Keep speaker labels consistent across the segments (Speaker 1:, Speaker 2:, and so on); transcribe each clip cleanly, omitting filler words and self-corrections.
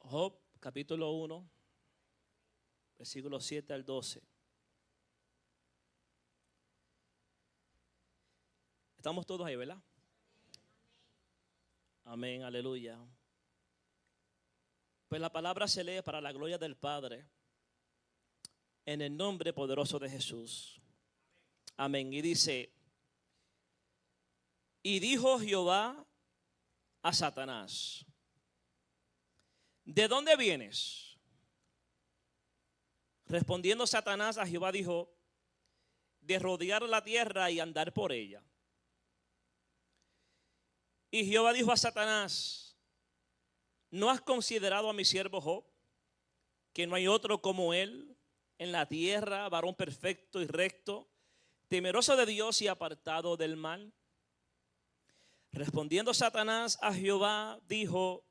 Speaker 1: Job, capítulo 1, versículos 7 al 12. Estamos todos ahí, ¿verdad? Amén, aleluya. Pues la palabra se lee para la gloria del Padre, en el nombre poderoso de Jesús. Amén. Y dice: y dijo Jehová a Satanás: ¿de dónde vienes? Respondiendo Satanás a Jehová dijo: de rodear la tierra y andar por ella. Y Jehová dijo a Satanás: ¿no has considerado a mi siervo Job, que no hay otro como él en la tierra, varón perfecto y recto, temeroso de Dios y apartado del mal? Respondiendo Satanás a Jehová dijo: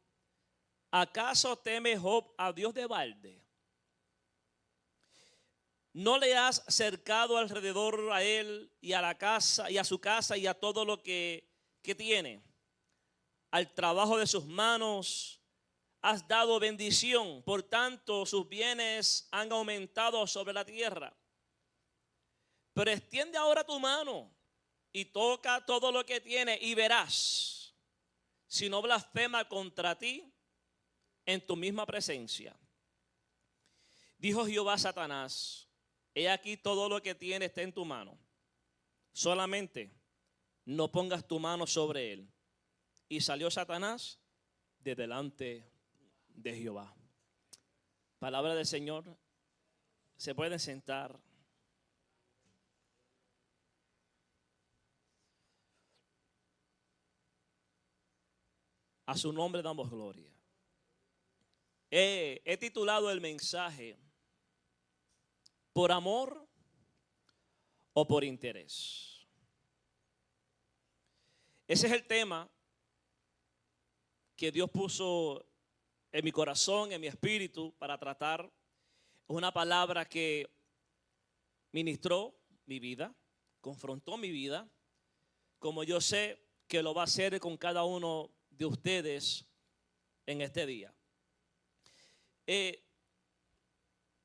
Speaker 1: ¿acaso teme Job a Dios de balde? ¿No le has cercado alrededor a él y a la casa y a su casa y a todo lo que tiene? Al trabajo de sus manos has dado bendición, por tanto sus bienes han aumentado sobre la tierra. Pero extiende ahora tu mano y toca todo lo que tiene y verás si no blasfema contra ti en tu misma presencia. Dijo Jehová a Satanás: he aquí todo lo que tiene está en tu mano, solamente no pongas tu mano sobre él. Y salió Satanás de delante de Jehová. Palabra del Señor. Se pueden sentar. A su nombre damos gloria. He titulado el mensaje: ¿por amor o por interés? Ese es el tema que Dios puso en mi corazón, en mi espíritu, para tratar. Es una palabra que ministró mi vida, confrontó mi vida, como yo sé que lo va a hacer con cada uno de ustedes en este día.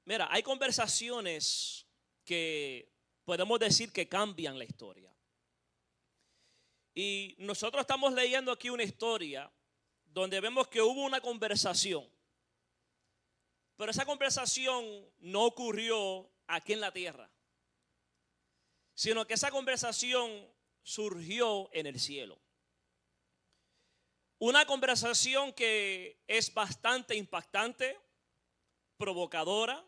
Speaker 1: Mira, hay conversaciones que podemos decir que cambian la historia. Y nosotros estamos leyendo aquí una historia donde vemos que hubo una conversación. Pero esa conversación no ocurrió aquí en la tierra, sino que esa conversación surgió en el cielo. Una conversación que es bastante impactante, provocadora,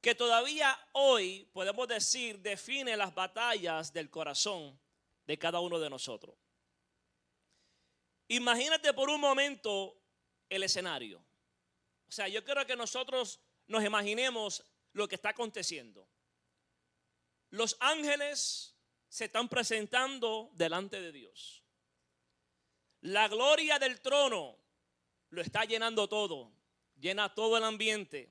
Speaker 1: que todavía hoy podemos decir define las batallas del corazón de cada uno de nosotros. Imagínate por un momento el escenario. O sea, yo quiero que nosotros nos imaginemos lo que está aconteciendo. Los ángeles se están presentando delante de Dios. La gloria del trono lo está llenando todo. Llena todo el ambiente.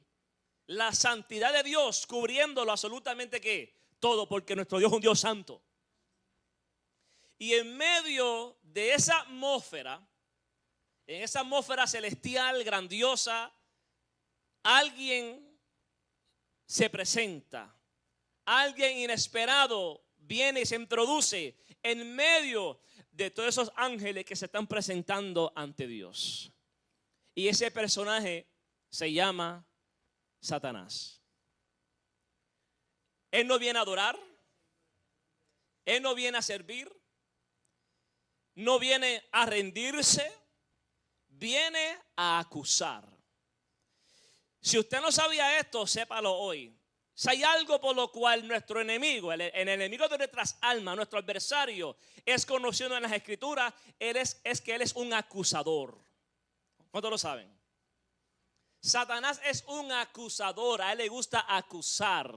Speaker 1: La santidad de Dios cubriéndolo absolutamente ¿qué? Todo, porque nuestro Dios es un Dios santo. Y en medio de esa atmósfera, en esa atmósfera celestial, grandiosa, alguien se presenta. Alguien inesperado viene y se introduce en medio de todos esos ángeles que se están presentando ante Dios. Y ese personaje se llama Satanás. Él no viene a adorar. Él no viene a servir. No viene a rendirse, viene a acusar. Si usted no sabía esto, sépalo hoy. Si hay algo por lo cual nuestro enemigo, el enemigo de nuestras almas, nuestro adversario, es conocido en las Escrituras, es que él es un acusador. ¿Cuántos lo saben? Satanás es un acusador, a él le gusta acusar.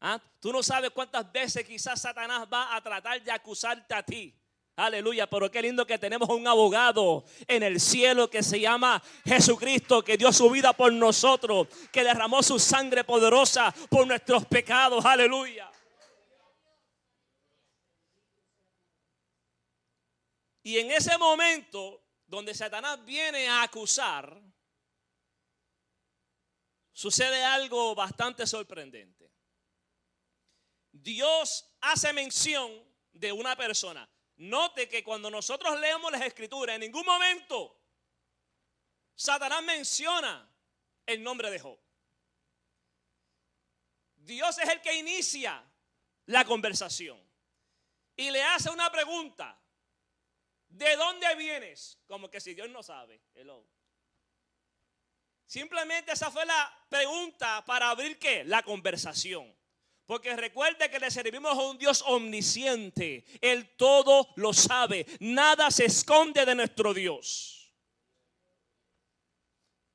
Speaker 1: ¿Ah? Tú no sabes cuántas veces quizás Satanás va a tratar de acusarte a ti. Aleluya, pero qué lindo que tenemos un abogado en el cielo que se llama Jesucristo, que dio su vida por nosotros, que derramó su sangre poderosa por nuestros pecados. Aleluya. Y en ese momento donde Satanás viene a acusar, sucede algo bastante sorprendente. Dios hace mención de una persona. Note que cuando nosotros leemos las Escrituras, en ningún momento Satanás menciona el nombre de Job. Dios es el que inicia la conversación y le hace una pregunta. ¿De dónde vienes? Como que si Dios no sabe. Hello. Simplemente esa fue la pregunta para abrir ¿qué? La conversación. Porque recuerde que le servimos a un Dios omnisciente. Él todo lo sabe. Nada se esconde de nuestro Dios.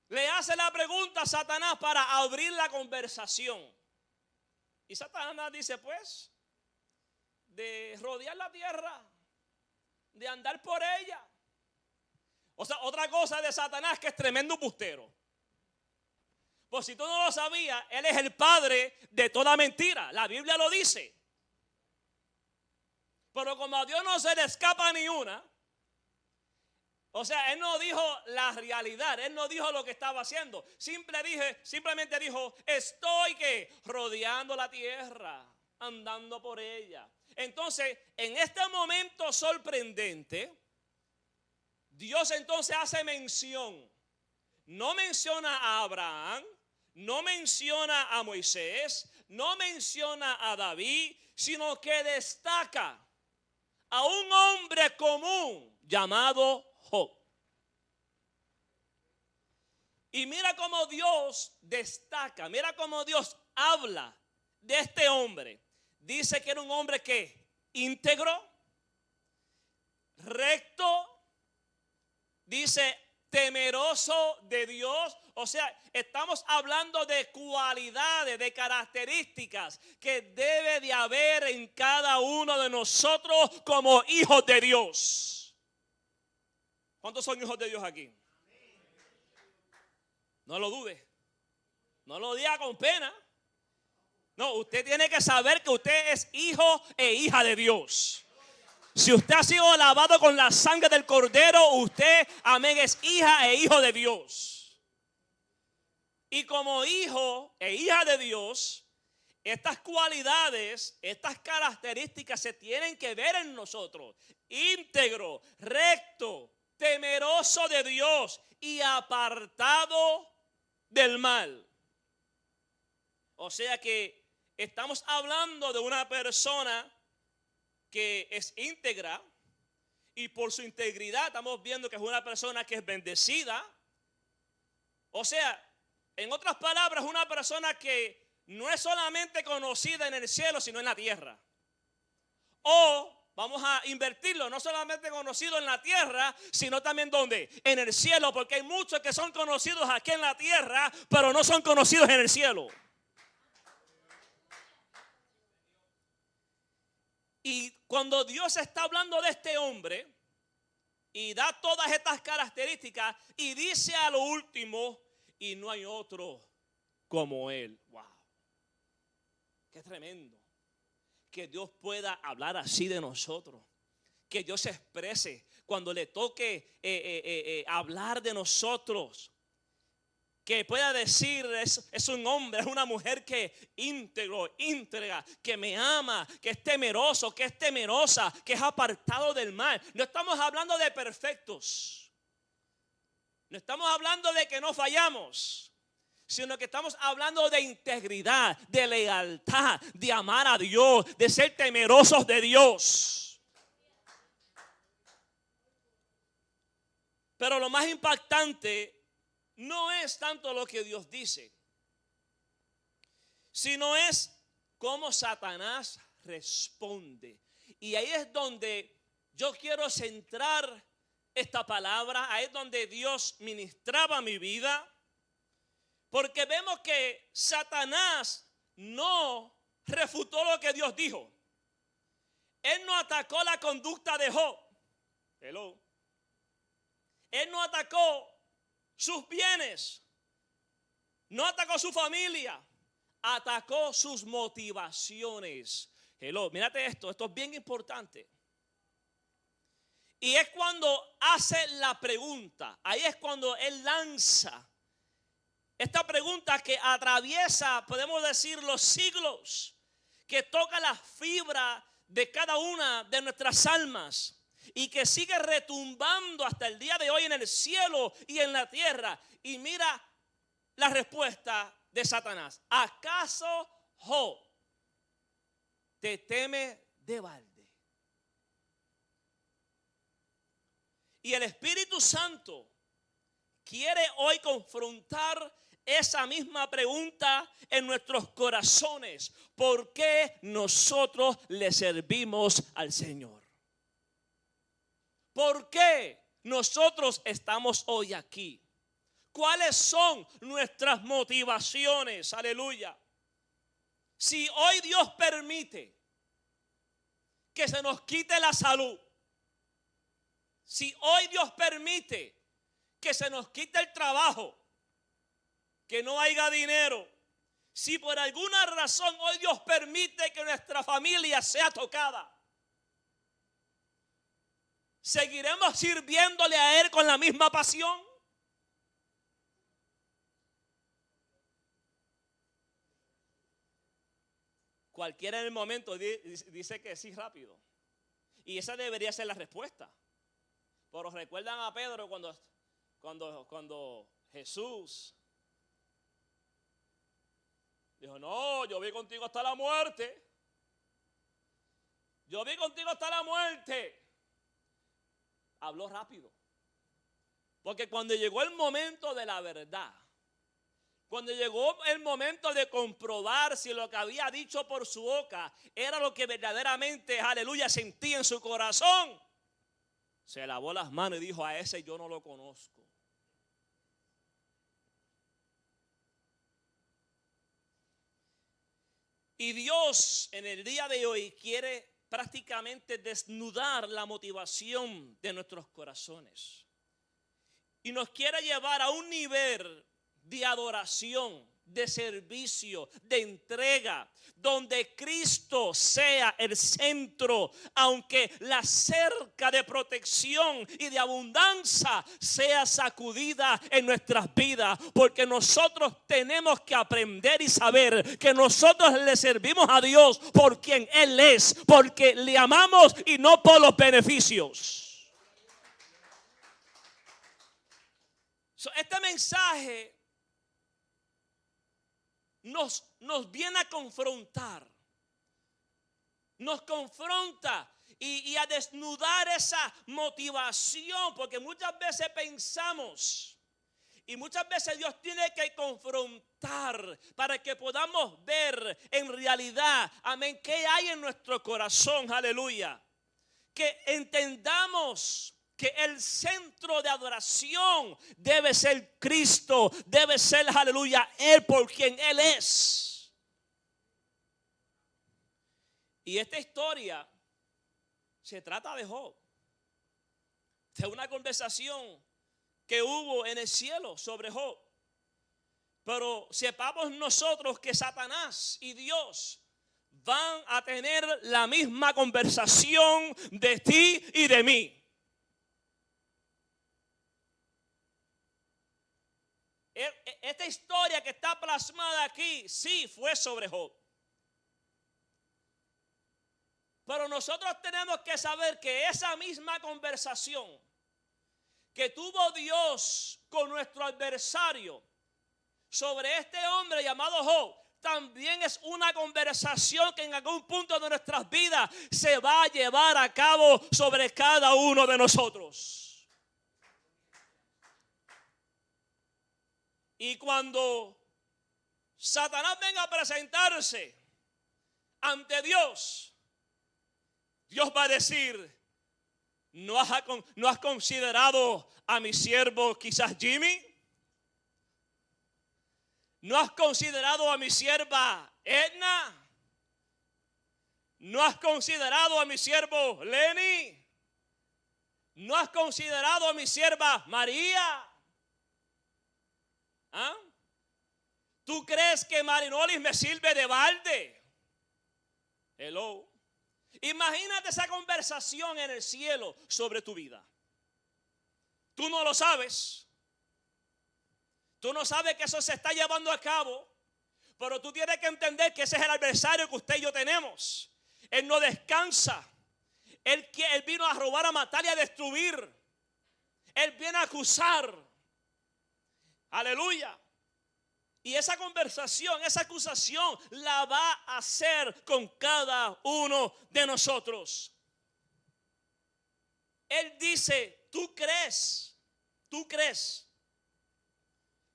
Speaker 1: Le hace la pregunta a Satanás para abrir la conversación. Y Satanás dice, pues, de rodear la tierra, de andar por ella. O sea, otra cosa de Satanás que es tremendo bustero. Pues si tú no lo sabías, él es el padre de toda mentira. La Biblia lo dice. Pero como a Dios no se le escapa ni una, o sea, él no dijo la realidad, él no dijo lo que estaba haciendo. Simplemente dijo, estoy ¿qué? Rodeando la tierra, andando por ella. Entonces, en este momento sorprendente, Dios entonces hace mención. No menciona a Abraham, no menciona a Moisés, no menciona a David, sino que destaca a un hombre común llamado Job. Y mira cómo Dios destaca, mira cómo Dios habla de este hombre. Dice que era un hombre que íntegro, recto, dice temeroso de Dios. O sea, estamos hablando de cualidades, de características que debe de haber en cada uno de nosotros como hijos de Dios. ¿Cuántos son hijos de Dios aquí? No lo dude. No lo diga con pena. No, usted tiene que saber que usted es hijo e hija de Dios. Si usted ha sido lavado con la sangre del Cordero, usted, amén, es hija e hijo de Dios. Y como hijo e hija de Dios, estas cualidades, estas características se tienen que ver en nosotros. Íntegro, recto, temeroso de Dios y apartado del mal. O sea que estamos hablando de una persona que es íntegra, y por su integridad estamos viendo que es una persona que es bendecida. O sea, en otras palabras, una persona que no es solamente conocida en el cielo, sino en la tierra. O vamos a invertirlo, no solamente conocido en la tierra, sino también ¿dónde? En el cielo, porque hay muchos que son conocidos aquí en la tierra, pero no son conocidos en el cielo. Y cuando Dios está hablando de este hombre y da todas estas características y dice a lo último, y no hay otro como él. Wow, qué tremendo que Dios pueda hablar así de nosotros, que Dios se exprese cuando le toque hablar de nosotros. Que pueda decir, es un hombre, es una mujer que íntegra, que me ama, que es temeroso, que es temerosa, que es apartado del mal. No estamos hablando de perfectos. No estamos hablando de que no fallamos, sino que estamos hablando de integridad, de lealtad, de amar a Dios, de ser temerosos de Dios. Pero lo más impactante no es tanto lo que Dios dice, sino es cómo Satanás responde. Y ahí es donde yo quiero centrar esta palabra, ahí es donde Dios ministraba mi vida, porque vemos que Satanás no refutó lo que Dios dijo. Él no atacó la conducta de Job. Hello. Él no atacó sus bienes, no atacó su familia, atacó sus motivaciones. Hello, mírate esto es bien importante. Y es cuando hace la pregunta. Ahí es cuando él lanza esta pregunta que atraviesa, podemos decir, los siglos, que toca la fibra de cada una de nuestras almas y que sigue retumbando hasta el día de hoy en el cielo y en la tierra. Y mira la respuesta de Satanás. ¿Acaso Job te teme de balde? Y el Espíritu Santo quiere hoy confrontar esa misma pregunta en nuestros corazones. ¿Por qué nosotros le servimos al Señor? ¿Por qué nosotros estamos hoy aquí? ¿Cuáles son nuestras motivaciones? Aleluya. Si hoy Dios permite que se nos quite la salud, si hoy Dios permite que se nos quite el trabajo, que no haya dinero, si por alguna razón hoy Dios permite que nuestra familia sea tocada, ¿seguiremos sirviéndole a Él con la misma pasión? Cualquiera en el momento dice que sí rápido. Y esa debería ser la respuesta. Pero recuerdan a Pedro cuando Jesús dijo: no, yo voy contigo hasta la muerte. Yo voy contigo hasta la muerte. Habló rápido. Porque cuando llegó el momento de la verdad, cuando llegó el momento de comprobar si lo que había dicho por su boca era lo que verdaderamente, aleluya, sentía en su corazón, se lavó las manos y dijo: a ese yo no lo conozco. Y Dios en el día de hoy quiere prácticamente desnudar la motivación de nuestros corazones. Y nos quiere llevar a un nivel de adoración, de servicio, de entrega, donde Cristo sea el centro, aunque la cerca de protección y de abundancia sea sacudida en nuestras vidas, porque nosotros tenemos que aprender y saber que nosotros le servimos a Dios por quien Él es, porque le amamos y no por los beneficios. Este mensaje nos viene a confrontar, nos confronta y a desnudar esa motivación, porque muchas veces pensamos y muchas veces Dios tiene que confrontar para que podamos ver en realidad, amén, qué hay en nuestro corazón, aleluya, que entendamos que el centro de adoración debe ser Cristo, debe ser, aleluya, Él por quien Él es. Y esta historia se trata de Job, de una conversación que hubo en el cielo sobre Job. Pero sepamos nosotros que Satanás y Dios van a tener la misma conversación de ti y de mí. Esta historia que está plasmada aquí, sí, fue sobre Job. Pero nosotros tenemos que saber que esa misma conversación que tuvo Dios con nuestro adversario sobre este hombre llamado Job, también es una conversación que en algún punto de nuestras vidas se va a llevar a cabo sobre cada uno de nosotros. Y cuando Satanás venga a presentarse ante Dios, Dios va a decir: ¿no has considerado a mi siervo quizás Jimmy? ¿No has considerado a mi sierva Edna? ¿No has considerado a mi siervo Lenny? ¿No has considerado a mi sierva María? ¿Ah? ¿Tú crees que Marinolis me sirve de balde? Hello. Imagínate esa conversación en el cielo sobre tu vida. Tú no lo sabes. Tú no sabes que eso se está llevando a cabo. Pero tú tienes que entender que ese es el adversario que usted y yo tenemos. Él no descansa. Él vino a robar, a matar y a destruir. Él viene a acusar. Aleluya. Y esa conversación, esa acusación la va a hacer con cada uno de nosotros. Él dice, ¿tú crees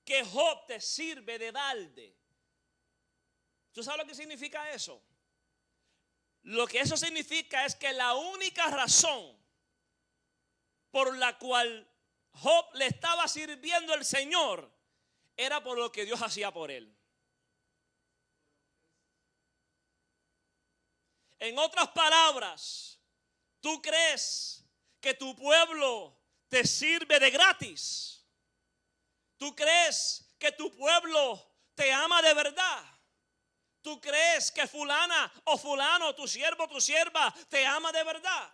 Speaker 1: que Job te sirve de balde? ¿Tú sabes lo que significa eso? Lo que eso significa es que la única razón por la cual Job le estaba sirviendo al Señor era por lo que Dios hacía por él. En otras palabras, ¿tú crees que tu pueblo te sirve de gratis? ¿Tú crees que tu pueblo te ama de verdad? ¿Tú crees que fulana o fulano, tu siervo o tu sierva, te ama de verdad?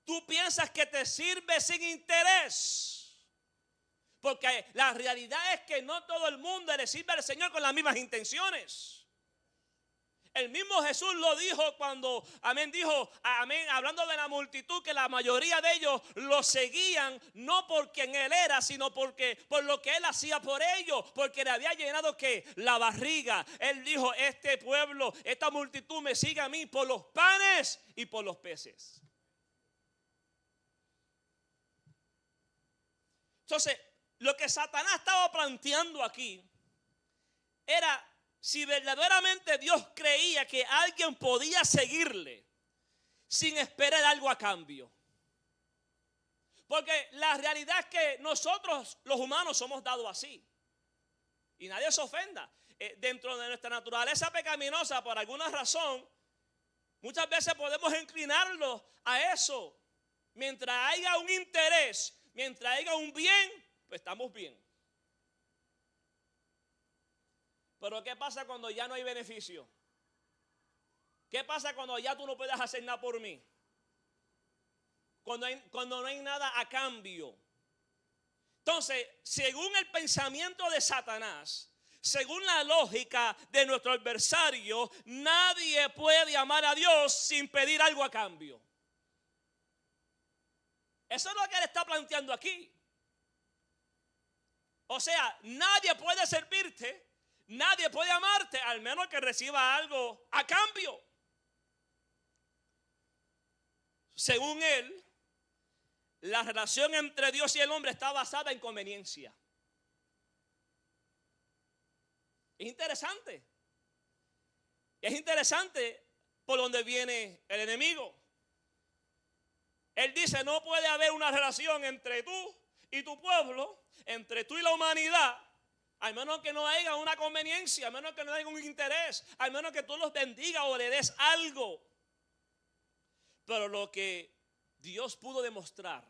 Speaker 1: ¿Tú piensas que te sirve sin interés? Porque la realidad es que no todo el mundo le sirve al Señor con las mismas intenciones. El mismo Jesús lo dijo cuando, dijo, hablando de la multitud, que la mayoría de ellos lo seguían, no por quien Él era, sino por lo que Él hacía por ellos, porque le había llenado ¿qué? La barriga. Él dijo, este pueblo, esta multitud me sigue a mí por los panes y por los peces. Entonces, lo que Satanás estaba planteando aquí era si verdaderamente Dios creía que alguien podía seguirle sin esperar algo a cambio. Porque la realidad es que nosotros los humanos somos dados así. Y nadie se ofenda. Dentro de nuestra naturaleza pecaminosa, por alguna razón, muchas veces podemos inclinarnos a eso. Mientras haya un interés, mientras haya un bien, pues estamos bien. Pero ¿qué pasa cuando ya no hay beneficio? ¿Qué pasa cuando ya tú no puedes hacer nada por mí? Cuando no hay nada a cambio. Entonces, según el pensamiento de Satanás, según la lógica de nuestro adversario, nadie puede amar a Dios sin pedir algo a cambio. Eso es lo que él está planteando aquí. O sea, nadie puede servirte. Nadie puede amarte al menos que reciba algo a cambio. Según él, la relación entre Dios y el hombre está basada en conveniencia. Es interesante. Es interesante por donde viene el enemigo. Él dice, no puede haber una relación entre tú y tu pueblo, entre tú y la humanidad, al menos que no haya una conveniencia, al menos que no haya un interés, al menos que tú los bendigas o le des algo. Pero lo que Dios pudo demostrar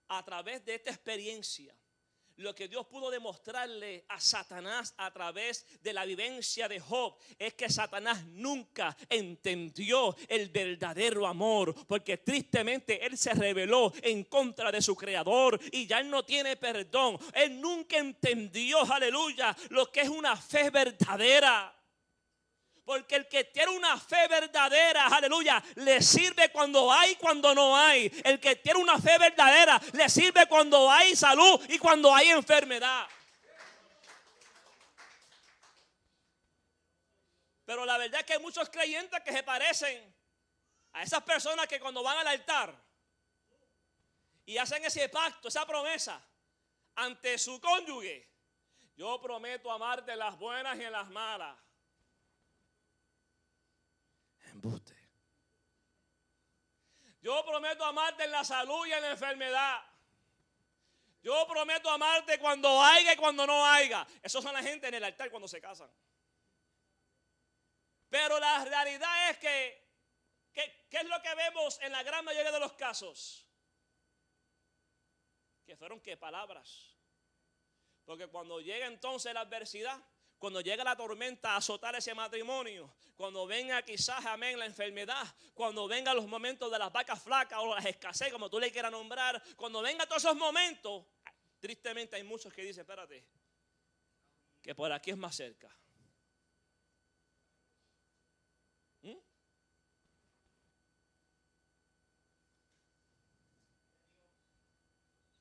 Speaker 1: a través de esta experiencia, lo que Dios pudo demostrarle a Satanás a través de la vivencia de Job, es que Satanás nunca entendió el verdadero amor, porque tristemente él se rebeló en contra de su creador y ya él no tiene perdón. Él nunca entendió, aleluya, lo que es una fe verdadera. Porque el que tiene una fe verdadera, aleluya, le sirve cuando hay, cuando no hay. El que tiene una fe verdadera le sirve cuando hay salud y cuando hay enfermedad. Pero la verdad es que hay muchos creyentes que se parecen a esas personas que cuando van al altar y hacen ese pacto, esa promesa ante su cónyuge: yo prometo amarte en las buenas y en las malas. Embuste. Yo prometo amarte en la salud y en la enfermedad. Yo prometo amarte cuando haya y cuando no haya. Esos son la gente en el altar cuando se casan. Pero la realidad es que ¿qué es lo que vemos en la gran mayoría de los casos? Que fueron ¿qué? Palabras. Porque cuando llega entonces la adversidad, cuando llega la tormenta a azotar ese matrimonio, cuando venga quizás, amén, la enfermedad, cuando vengan los momentos de las vacas flacas o las escasez, como tú le quieras nombrar, cuando vengan todos esos momentos, tristemente hay muchos que dicen, espérate, que por aquí es más cerca.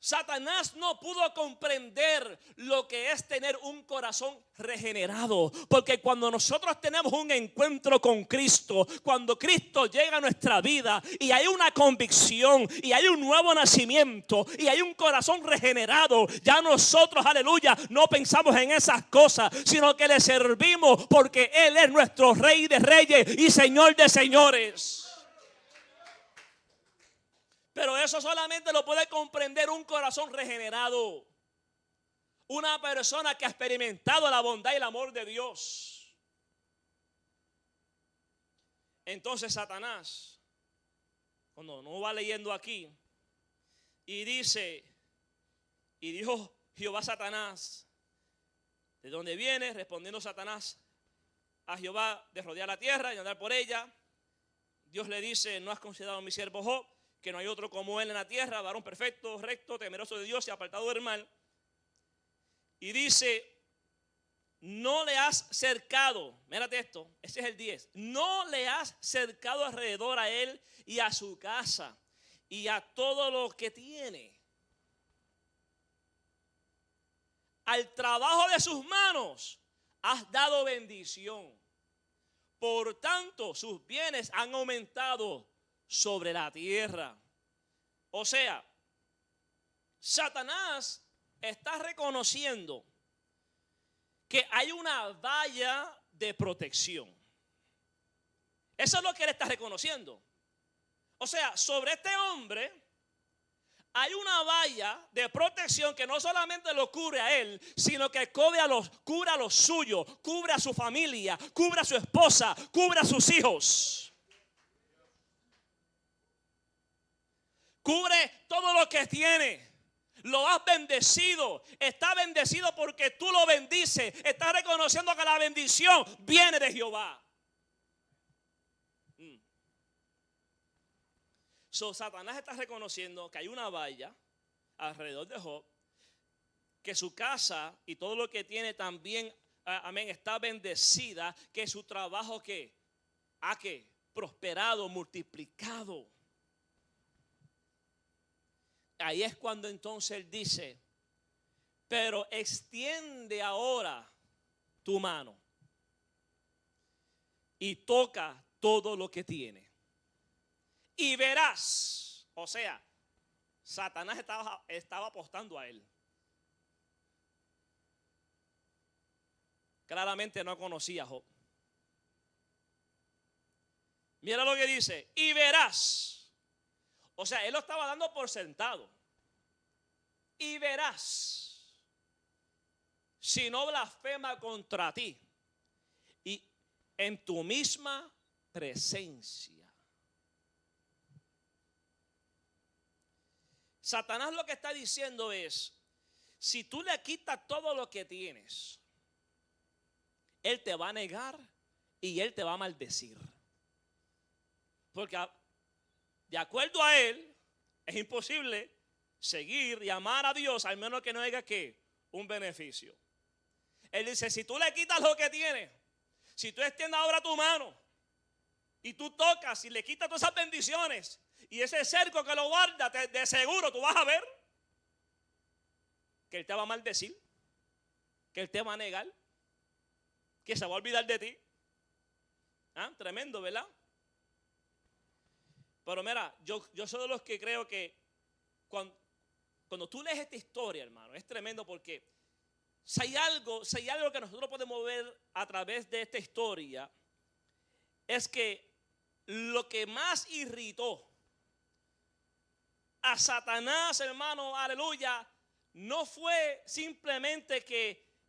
Speaker 1: Satanás no pudo comprender lo que es tener un corazón regenerado, porque cuando nosotros tenemos un encuentro con Cristo, cuando Cristo llega a nuestra vida y hay una convicción y hay un nuevo nacimiento y hay un corazón regenerado, ya nosotros, aleluya, no pensamos en esas cosas, sino que le servimos porque Él es nuestro Rey de Reyes y Señor de Señores. Pero eso solamente lo puede comprender un corazón regenerado. Una persona que ha experimentado la bondad y el amor de Dios. Entonces Satanás, cuando no va leyendo aquí, y dice, y dijo Jehová a Satanás, ¿de dónde viene? Respondiendo Satanás a Jehová de rodear la tierra y andar por ella. Dios le dice, ¿no has considerado a mi siervo Job? Que no hay otro como él en la tierra, varón perfecto, recto, temeroso de Dios y apartado del mal. Y dice, no le has cercado, mírate esto, ese es el 10, no le has cercado alrededor a él y a su casa y a todo lo que tiene. Al trabajo de sus manos has dado bendición. Por tanto, sus bienes han aumentado sobre la tierra. O sea, Satanás está reconociendo que hay una valla de protección. Eso es lo que él está reconociendo. O sea, sobre este hombre hay una valla de protección que no solamente lo cubre a él, sino que cubre a los suyos, cubre a su familia, cubre a su esposa, cubre a sus hijos. Cubre todo lo que tiene. Lo has bendecido. Está bendecido porque tú lo bendices. Está reconociendo que la bendición viene de Jehová. Satanás está reconociendo que hay una valla alrededor de Job, que su casa y todo lo que tiene también, amén, está bendecida, que su trabajo ha prosperado, multiplicado. Ahí es cuando entonces él dice, pero extiende ahora tu mano y toca todo lo que tiene. Y verás, o sea, Satanás estaba apostando a él. Claramente no conocía a Job. Mira lo que dice, y verás. O sea, él lo estaba dando por sentado. Y verás, si no blasfema contra ti y en tu misma presencia. Satanás lo que está diciendo es, si tú le quitas todo lo que tienes, él te va a negar y él te va a maldecir. Porque de acuerdo a él, es imposible seguir y amar a Dios al menos que no haya un beneficio. Él dice, si tú le quitas lo que tienes, si tú extiendes ahora tu mano y tú tocas y le quitas todas esas bendiciones y ese cerco que lo guarda, de seguro tú vas a ver que él te va a maldecir, que él te va a negar, que se va a olvidar de ti. Tremendo, ¿verdad? Pero mira, yo soy de los que creo que cuando tú lees esta historia, hermano, es tremendo porque si hay algo que nosotros podemos ver a través de esta historia, es que lo que más irritó a Satanás, hermano, aleluya, no fue simplemente que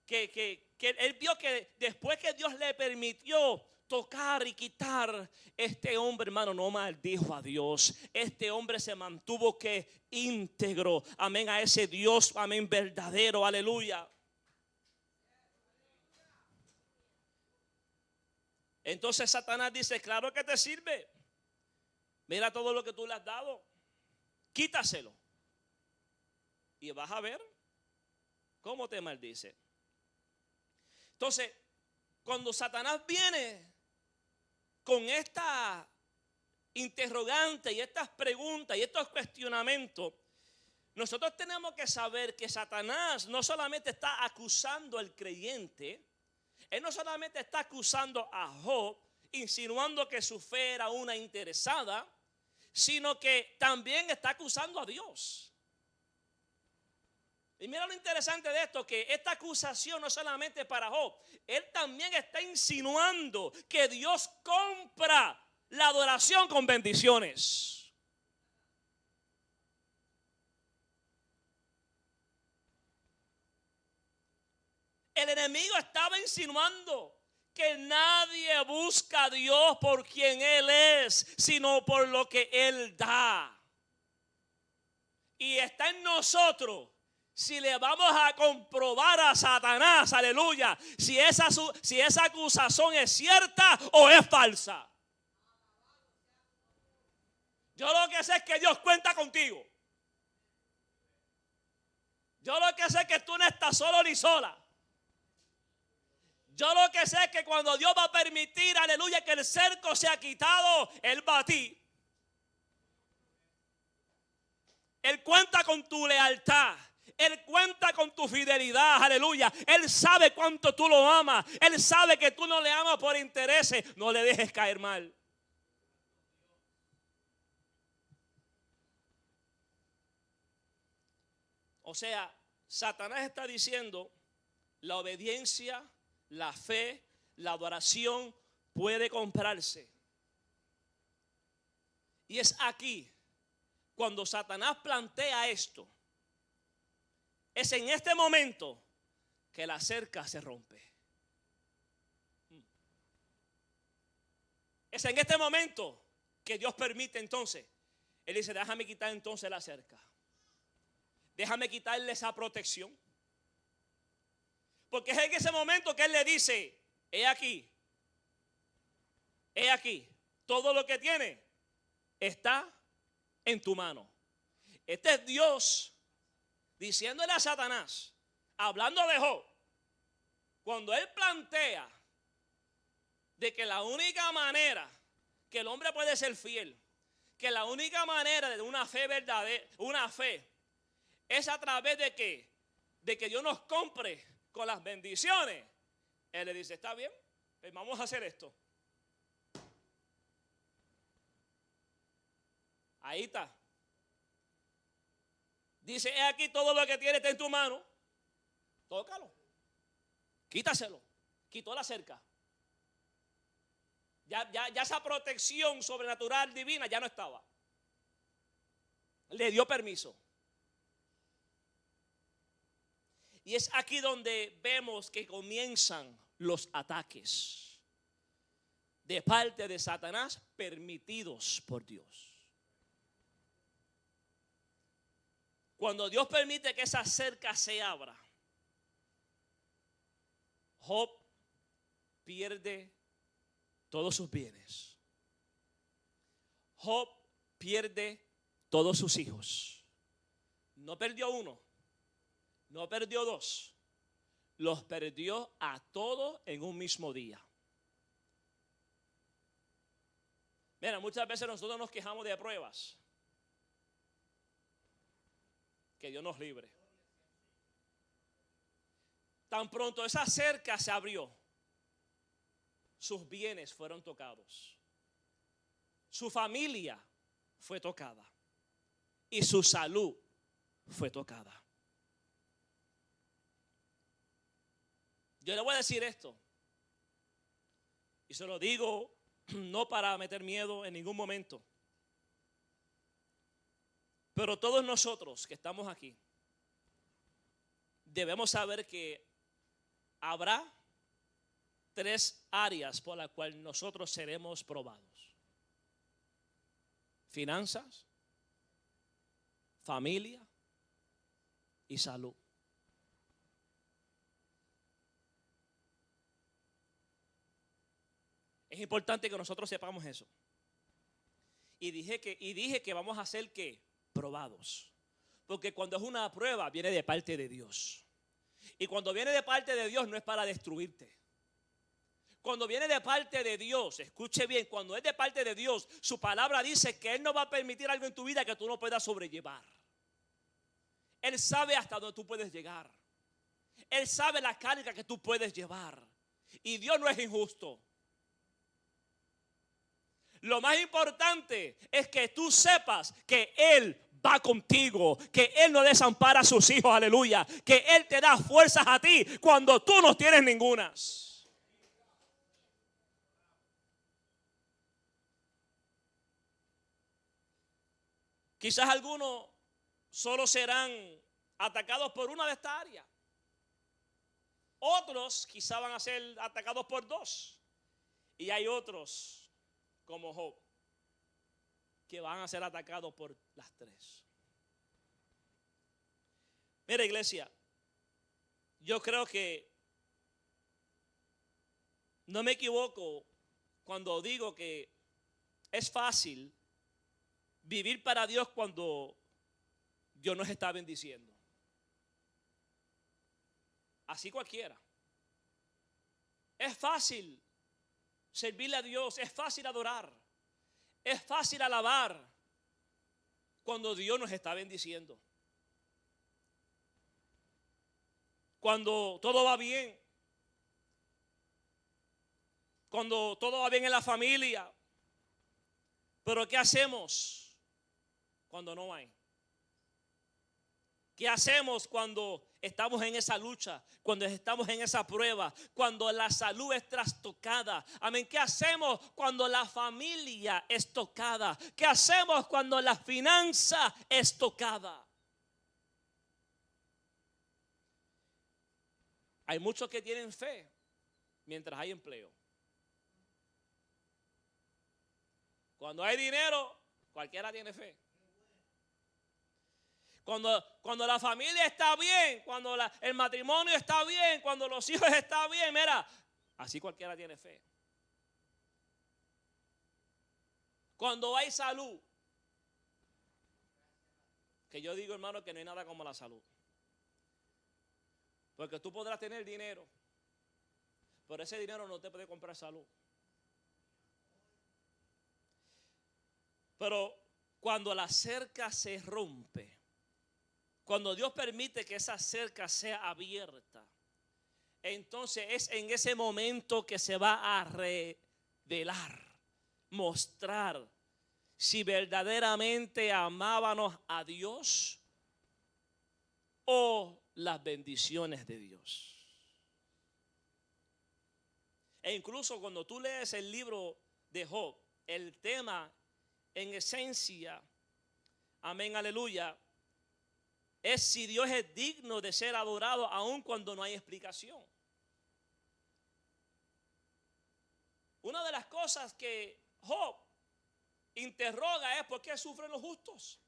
Speaker 1: él vio que después que Dios le permitió tocar y quitar, este hombre, hermano, no maldijo a Dios. Este hombre se mantuvo íntegro, amén, a ese Dios, amén, verdadero, aleluya. Entonces Satanás dice, claro que te sirve. Mira todo lo que tú le has dado. Quítaselo. Y vas a ver cómo te maldice. Entonces, cuando Satanás viene con esta interrogante y estas preguntas y estos cuestionamientos, nosotros tenemos que saber que Satanás no solamente está acusando al creyente, él no solamente está acusando a Job, insinuando que su fe era una interesada, sino que también está acusando a Dios. Y mira lo interesante de esto, que esta acusación no solamente para Job, él también está insinuando que Dios compra la adoración con bendiciones. El enemigo estaba insinuando que nadie busca a Dios por quien Él es, sino por lo que Él da. Y está en nosotros si le vamos a comprobar a Satanás, aleluya, si esa acusación es cierta o es falsa. Yo lo que sé es que Dios cuenta contigo. Yo lo que sé es que tú no estás solo ni sola. Yo lo que sé es que cuando Dios va a permitir, aleluya, que el cerco sea quitado, Él va a ti. Él cuenta con tu lealtad. Él cuenta con tu fidelidad, aleluya. Él sabe cuánto tú lo amas. Él sabe que tú no le amas por intereses. No le dejes caer mal. O sea, Satanás está diciendo, la obediencia, la fe, la adoración puede comprarse. Y es aquí, cuando Satanás plantea esto, es en este momento que la cerca se rompe. Es en este momento que Dios permite entonces. Él dice, déjame quitar entonces la cerca. Déjame quitarle esa protección. Porque es en ese momento que Él le dice, he aquí, todo lo que tiene está en tu mano. Este es Dios diciéndole a Satanás, hablando de Job, cuando él plantea de que la única manera que el hombre puede ser fiel, que la única manera de una fe verdadera, una fe, es a través de qué, de que Dios nos compre con las bendiciones. Él le dice, está bien, pues vamos a hacer esto. Ahí está. Dice, he aquí todo lo que tiene está en tu mano. Tócalo. Quítaselo. Quitó la cerca. Ya esa protección sobrenatural divina ya no estaba. Le dio permiso. Y es aquí donde vemos que comienzan los ataques de parte de Satanás permitidos por Dios. Cuando Dios permite que esa cerca se abra, Job pierde todos sus bienes. Job pierde todos sus hijos. No perdió uno, no perdió dos, los perdió a todos en un mismo día. Mira, muchas veces nosotros nos quejamos de pruebas. Que Dios nos libre. Tan pronto esa cerca se abrió, sus bienes fueron tocados, su familia fue tocada y su salud fue tocada. Yo le voy a decir esto, y se lo digo no para meter miedo en ningún momento, pero todos nosotros que estamos aquí debemos saber que habrá 3 áreas por las cuales nosotros seremos probados: finanzas, familia y salud. Es importante que nosotros sepamos eso. Y dije que vamos a ser ¿qué? Probados. Porque cuando es una prueba viene de parte de Dios. Y cuando viene de parte de Dios no es para destruirte. Cuando viene de parte de Dios, escuche bien, cuando es de parte de Dios, su palabra dice que Él no va a permitir algo en tu vida que tú no puedas sobrellevar. Él sabe hasta dónde tú puedes llegar. Él sabe la carga que tú puedes llevar. Y Dios no es injusto. Lo más importante es que tú sepas que Él va contigo, que Él no desampara a sus hijos, aleluya, que Él te da fuerzas a ti cuando tú no tienes ningunas. Quizás algunos solo serán atacados por una de estas áreas. Otros quizás van a ser atacados por dos. Y hay otros como Job que van a ser atacados por las tres. Mira, iglesia, yo creo que no me equivoco cuando digo que es fácil vivir para Dios cuando Dios nos está bendiciendo. Así cualquiera. Es fácil servirle a Dios, es fácil adorar, es fácil alabar cuando Dios nos está bendiciendo. Cuando todo va bien, cuando todo va bien en la familia. Pero ¿qué hacemos cuando no hay? ¿Qué hacemos cuando estamos en esa lucha? Cuando estamos en esa prueba, cuando la salud es trastocada. Amén. ¿Qué hacemos cuando la familia es tocada? ¿Qué hacemos cuando la finanza es tocada? Hay muchos que tienen fe mientras hay empleo. Cuando hay dinero, cualquiera tiene fe. Cuando la familia está bien, cuando el matrimonio está bien, cuando los hijos están bien, mira, así cualquiera tiene fe. Cuando hay salud, que yo digo, hermano, que no hay nada como la salud. Porque tú podrás tener dinero, pero ese dinero no te puede comprar salud. Pero cuando la cerca se rompe, cuando Dios permite que esa cerca sea abierta, entonces es en ese momento que se va a revelar, mostrar si verdaderamente amábamos a Dios o las bendiciones de Dios. E incluso cuando tú lees el libro de Job, el tema en esencia, amén, aleluya, es si Dios es digno de ser adorado aun cuando no hay explicación. Una de las cosas que Job interroga es ¿por qué sufren los justos?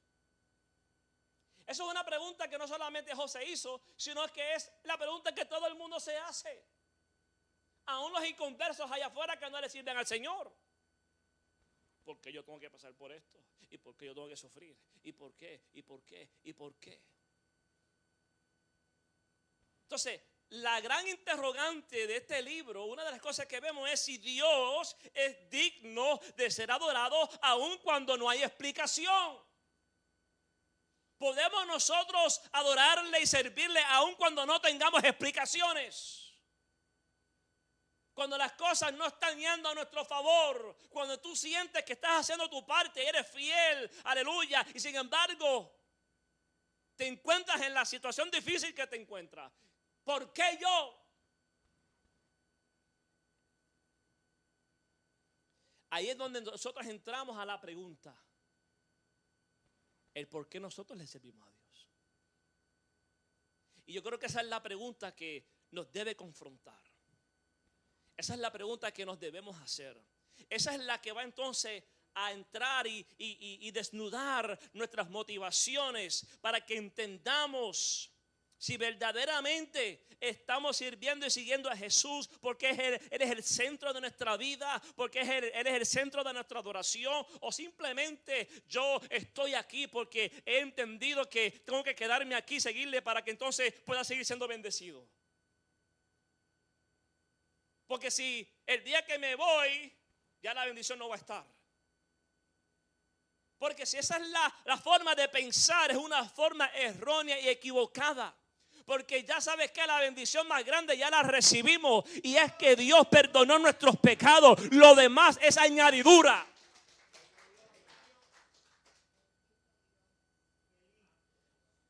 Speaker 1: Eso es una pregunta que no solamente Job se hizo, sino que es la pregunta que todo el mundo se hace. Aún los inconversos allá afuera que no le sirven al Señor. ¿Por qué yo tengo que pasar por esto? ¿Y por qué yo tengo que sufrir? ¿Y por qué? ¿Y por qué? ¿Y por qué? Entonces, la gran interrogante de este libro, una de las cosas que vemos es si Dios es digno de ser adorado aun cuando no hay explicación. ¿Podemos nosotros adorarle y servirle aun cuando no tengamos explicaciones? Cuando las cosas no están yendo a nuestro favor, cuando tú sientes que estás haciendo tu parte y eres fiel, aleluya, y sin embargo te encuentras en la situación difícil que te encuentras. ¿Por qué yo? Ahí es donde nosotros entramos a la pregunta. El por qué nosotros le servimos a Dios. Y yo creo que esa es la pregunta que nos debe confrontar. Esa es la pregunta que nos debemos hacer. Esa es la que va entonces a entrar y desnudar nuestras motivaciones para que entendamos Si verdaderamente estamos sirviendo y siguiendo a Jesús, porque Él es el centro de nuestra vida, porque Él es el centro de nuestra adoración, o simplemente yo estoy aquí porque he entendido que tengo que quedarme aquí, seguirle para que entonces pueda seguir siendo bendecido. Porque si el día que me voy, ya la bendición no va a estar. Porque si esa es la forma de pensar, es una forma errónea y equivocada. Porque ya sabes que la bendición más grande ya la recibimos, y es que Dios perdonó nuestros pecados. Lo demás es añadidura.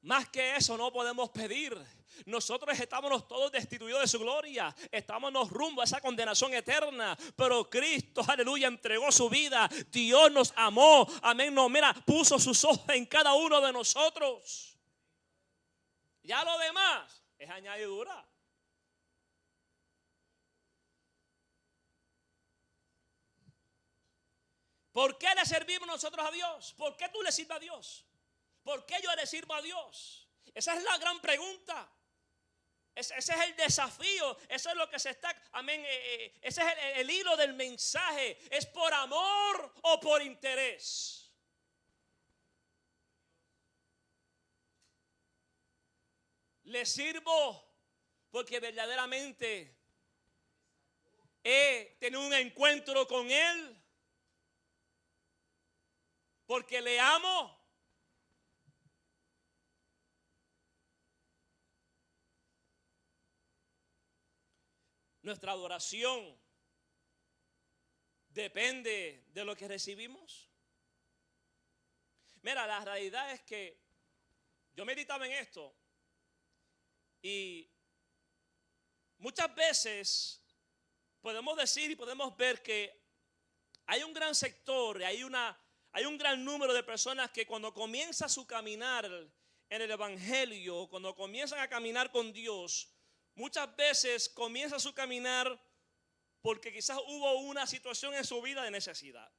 Speaker 1: Más que eso no podemos pedir. Nosotros estábamos todos destituidos de su gloria, estábamos rumbo a esa condenación eterna, pero Cristo, aleluya, entregó su vida. Dios nos amó, amén, no, mira, puso sus ojos en cada uno de nosotros. Ya lo demás es añadidura. ¿Por qué le servimos nosotros a Dios? ¿Por qué tú le sirves a Dios? ¿Por qué yo le sirvo a Dios? Esa es la gran pregunta. Ese es el desafío. Eso es lo que se está, amén. Ese es el hilo del mensaje. ¿Es por amor o por interés? Le sirvo porque verdaderamente he tenido un encuentro con Él, porque le amo. Nuestra adoración depende de lo que recibimos. Mira, la realidad es que yo meditaba en esto y muchas veces podemos decir y podemos ver que hay un gran sector, hay un gran número de personas que cuando comienza su caminar en el evangelio, cuando comienzan a caminar con Dios, muchas veces comienza su caminar porque quizás hubo una situación en su vida de necesidad.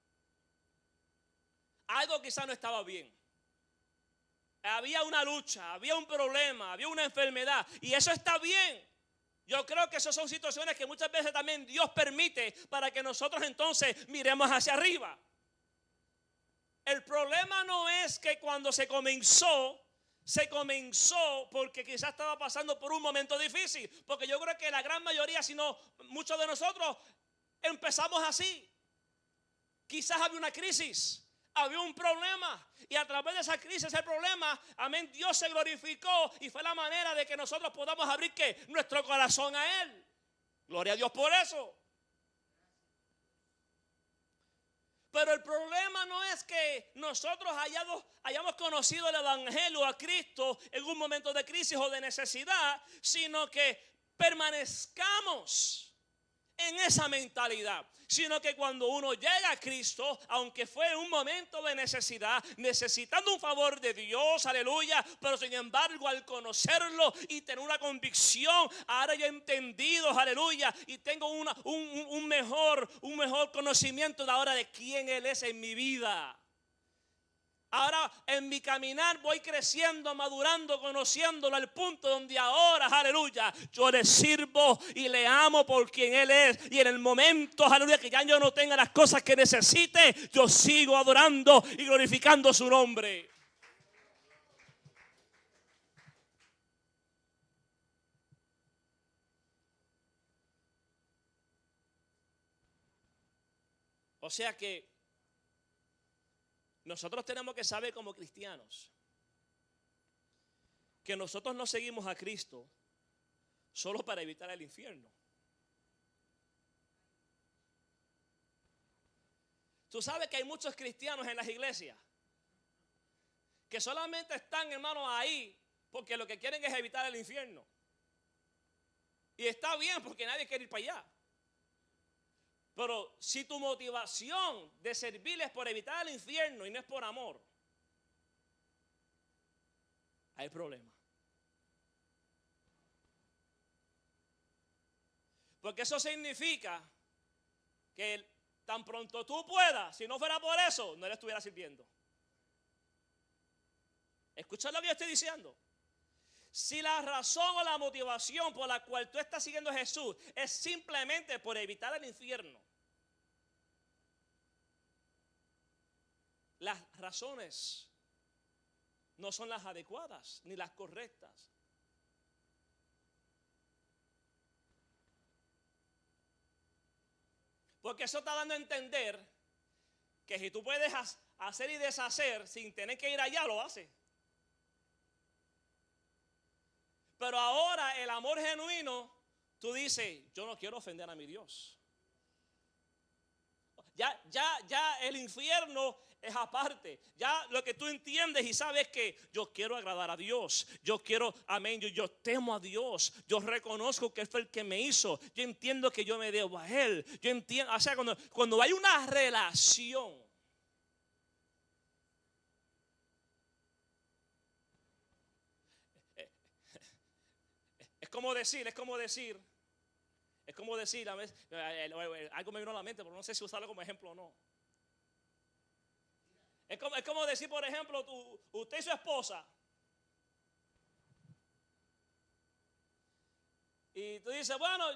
Speaker 1: Algo quizás no estaba bien. Había una lucha, había un problema, había una enfermedad, y eso está bien. Yo creo que esas son situaciones que muchas veces también Dios permite para que nosotros entonces miremos hacia arriba. El problema no es que cuando se comenzó porque quizás estaba pasando por un momento difícil. Porque yo creo que la gran mayoría, si no muchos de nosotros, empezamos así. Quizás había una crisis, había un problema, y a través de esa crisis, ese problema, amén, Dios se glorificó y fue la manera de que nosotros podamos abrir ¿qué? Nuestro corazón a Él. Gloria a Dios por eso. Pero el problema no es que nosotros hayamos conocido el evangelio a Cristo en un momento de crisis o de necesidad, sino que permanezcamos en esa mentalidad. Sino que cuando uno llega a Cristo, aunque fue un momento de necesidad, necesitando un favor de Dios, aleluya, pero sin embargo al conocerlo y tener una convicción, ahora yo he entendido, aleluya, y tengo un mejor conocimiento de ahora de quién Él es en mi vida. Ahora en mi caminar voy creciendo, madurando, conociéndolo al punto donde ahora, aleluya, yo le sirvo y le amo por quien Él es. Y en el momento, aleluya, que ya yo no tenga las cosas que necesite, yo sigo adorando y glorificando su nombre. O sea que nosotros tenemos que saber como cristianos que nosotros no seguimos a Cristo solo para evitar el infierno. Tú sabes que hay muchos cristianos en las iglesias que solamente están, hermanos, ahí porque lo que quieren es evitar el infierno. Y está bien porque nadie quiere ir para allá. Pero si tu motivación de servir es por evitar el infierno y no es por amor, hay problema. Porque eso significa que tan pronto tú puedas, si no fuera por eso, no le estuviera sirviendo. ¿Escuchas lo que yo estoy diciendo? Si la razón o la motivación por la cual tú estás siguiendo a Jesús es simplemente por evitar el infierno, las razones no son las adecuadas ni las correctas. Porque eso está dando a entender que si tú puedes hacer y deshacer sin tener que ir allá, lo haces. Pero ahora el amor genuino, tú dices, yo no quiero ofender a mi Dios. Ya el infierno es aparte. Ya lo que tú entiendes y sabes que yo quiero agradar a Dios. Yo quiero, amén, yo temo a Dios. Yo reconozco que Él fue el que me hizo. Yo entiendo que yo me debo a Él. Yo entiendo, o sea, cuando hay una relación, es como decir, a veces, algo me vino a la mente, pero no sé si usarlo como ejemplo o no. Es como decir, por ejemplo, usted y su esposa. Y tú dices, bueno,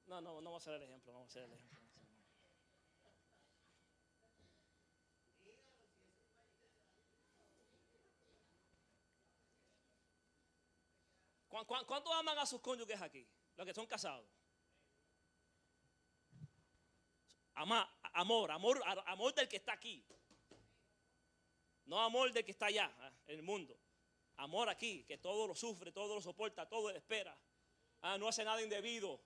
Speaker 1: No vamos a hacer el ejemplo, ¿Cuántos aman a sus cónyuges aquí? Los que son casados. Amor del que está aquí. No amor del que está allá, en el mundo. Amor aquí, que todo lo sufre, todo lo soporta, todo lo espera. No hace nada indebido.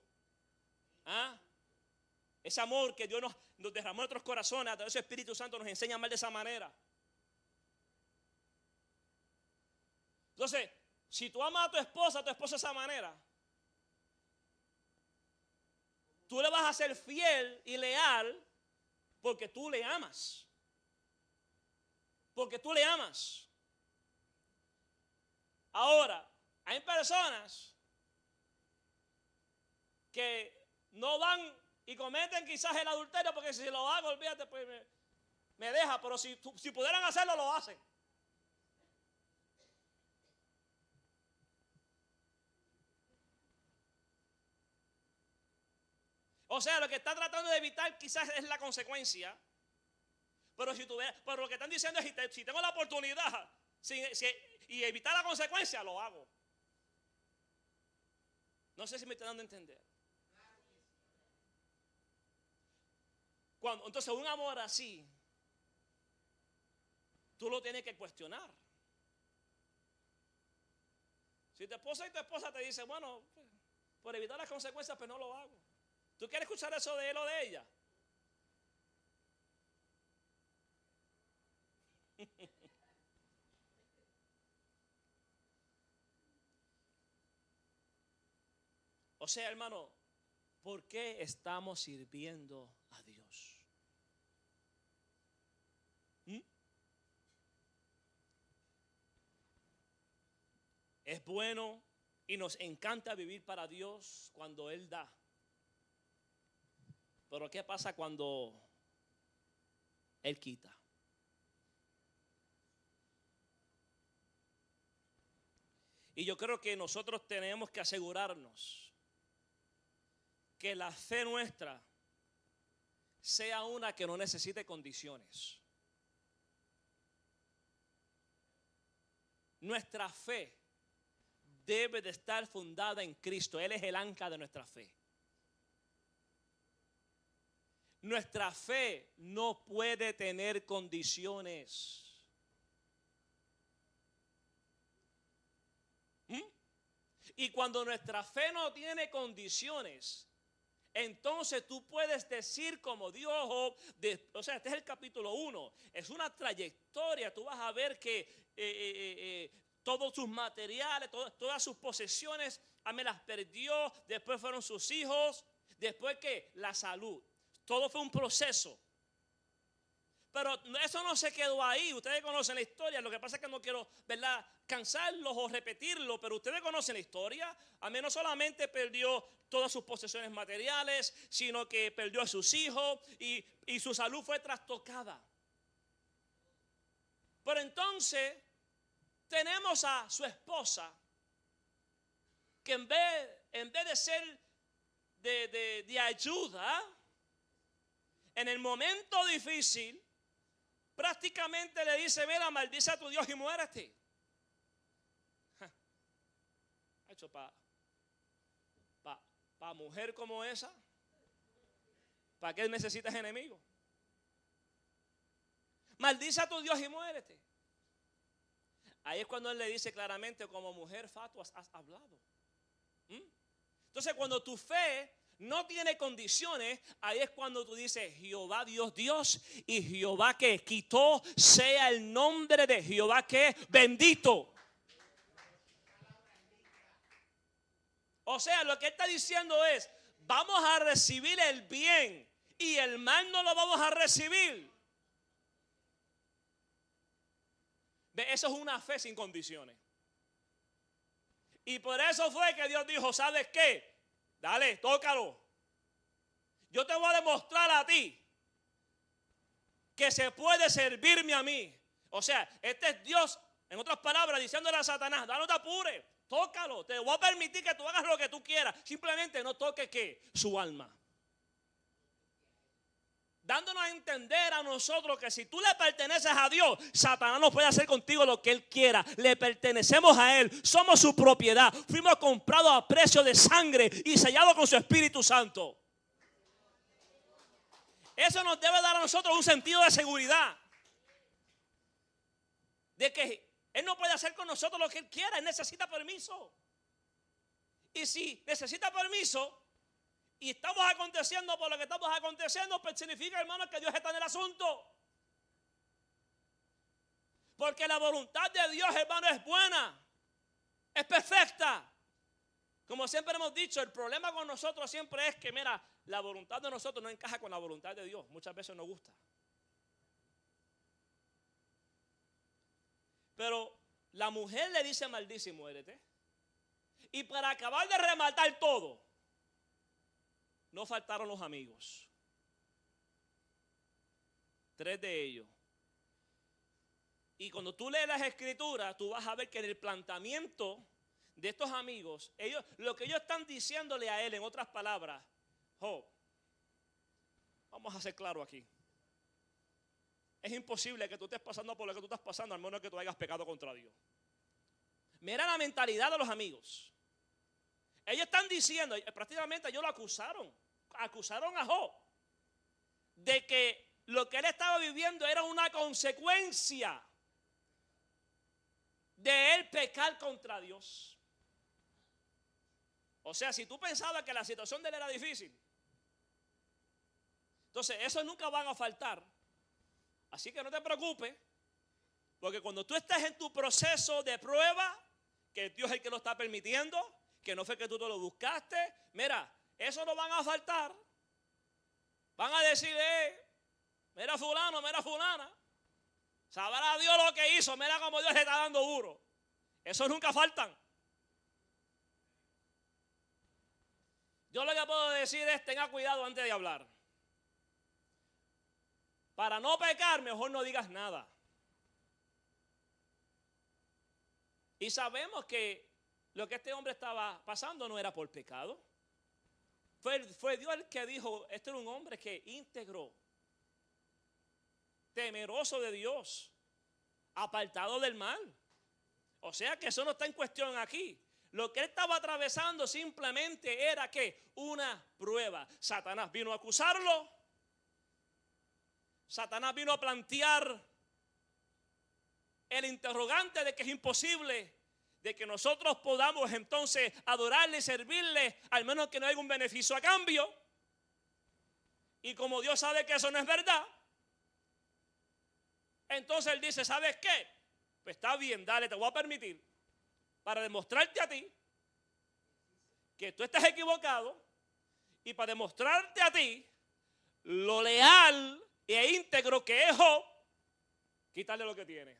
Speaker 1: Ese amor que Dios nos derramó en nuestros corazones, a través de su Espíritu Santo nos enseña a amar de esa manera. Entonces, si tú amas a tu esposa de esa manera, tú le vas a ser fiel y leal porque tú le amas. Porque tú le amas. Ahora, hay personas que no van y cometen quizás el adulterio porque si lo hago, olvídate, pues me deja. Pero si pudieran hacerlo, lo hacen. O sea, lo que está tratando de evitar quizás es la consecuencia. Pero lo que están diciendo es, si tengo la oportunidad y evitar la consecuencia, lo hago. No sé si me están dando a entender. Entonces un amor así, tú lo tienes que cuestionar. Si tu esposa te dice, bueno, por evitar las consecuencias, pues no lo hago. ¿Tú quieres escuchar eso de él o de ella? O sea, hermano, ¿por qué estamos sirviendo a Dios? Es bueno y nos encanta vivir para Dios cuando Él da. Pero ¿qué pasa cuando Él quita? Y yo creo que nosotros tenemos que asegurarnos que la fe nuestra sea una que no necesite condiciones. Nuestra fe debe de estar fundada en Cristo. Él es el ancla de nuestra fe. Nuestra fe no puede tener condiciones. Y cuando nuestra fe no tiene condiciones, entonces tú puedes decir como Dios, o sea, este es el capítulo 1, es una trayectoria. Tú vas a ver que todos sus materiales, todas sus posesiones, me las perdió. Después fueron sus hijos, después que la salud. Todo fue un proceso. Pero eso no se quedó ahí. Ustedes conocen la historia. Lo que pasa es que no quiero, ¿verdad?, cansarlos o repetirlo. Pero ustedes conocen la historia. No solamente perdió todas sus posesiones materiales, sino que perdió a sus hijos y su salud fue trastocada. Pero entonces tenemos a su esposa, que en vez de ser de ayuda, en el momento difícil, prácticamente le dice: mira, maldice a tu Dios y muérete. Hecho para mujer como esa, ¿para qué necesitas enemigos? Maldice a tu Dios y muérete. Ahí es cuando él le dice claramente: como mujer fatua has hablado. Entonces, cuando tu fe no tiene condiciones, ahí es cuando tú dices: Jehová Dios, y Jehová que quitó, sea el nombre de Jehová que bendito. O sea, lo que él está diciendo es: vamos a recibir el bien y el mal no lo vamos a recibir. Eso es una fe sin condiciones. Y por eso fue que Dios dijo: ¿sabes qué? Dale, tócalo. Yo te voy a demostrar a ti que se puede servirme a mí. O sea, este es Dios, en otras palabras, diciéndole a Satanás: no te apures, tócalo. Te voy a permitir que tú hagas lo que tú quieras. Simplemente no toques ¿qué? Su alma. Dándonos a entender a nosotros que si tú le perteneces a Dios, Satanás no puede hacer contigo lo que él quiera. Le pertenecemos a él, somos su propiedad. Fuimos comprados a precio de sangre y sellados con su Espíritu Santo. Eso nos debe dar a nosotros un sentido de seguridad, de que él no puede hacer con nosotros lo que él quiera. Él necesita permiso. Y si necesita permiso y estamos aconteciendo por lo que estamos aconteciendo, pues significa, hermano, que Dios está en el asunto. Porque la voluntad de Dios, hermano, es buena, es perfecta. Como siempre hemos dicho, el problema con nosotros siempre es que, mira, la voluntad de nosotros no encaja con la voluntad de Dios. Muchas veces nos gusta. Pero la mujer le dice: maldice y muérete. Y para acabar de rematar todo, no faltaron los amigos. 3 de ellos. Y cuando tú lees las escrituras, tú vas a ver que en el planteamiento de estos amigos, lo que ellos están diciéndole a él, en otras palabras: Job, vamos a ser claros aquí. Es imposible que tú estés pasando por lo que tú estás pasando, al menos que tú hayas pecado contra Dios. Mira la mentalidad de los amigos. Ellos están diciendo, prácticamente ellos lo acusaron a Job de que lo que él estaba viviendo era una consecuencia de él pecar contra Dios. O sea, si tú pensabas que la situación de él era difícil, entonces esos nunca van a faltar. Así que no te preocupes, porque cuando tú estés en tu proceso de prueba, que Dios es el que lo está permitiendo, que no fue que tú te lo buscaste, mira, eso no van a faltar. Van a decir: mira fulano, mira fulana, sabrá Dios lo que hizo, mira cómo Dios le está dando duro. Esos nunca faltan. Yo lo que puedo decir es: tenga cuidado antes de hablar. Para no pecar, mejor no digas nada. Y sabemos que lo que este hombre estaba pasando no era por pecado. Fue Dios el que dijo: este era un hombre que íntegro, temeroso de Dios, apartado del mal. O sea que eso no está en cuestión aquí. Lo que él estaba atravesando simplemente era que una prueba. Satanás vino a acusarlo. Satanás vino a plantear el interrogante de que es imposible de que nosotros podamos entonces adorarle y servirle, al menos que no haya un beneficio a cambio. Y como Dios sabe que eso no es verdad, entonces él dice: ¿sabes qué? Pues está bien, dale, te voy a permitir, para demostrarte a ti que tú estás equivocado y para demostrarte a ti lo leal e íntegro que es Job, quitarle lo que tiene.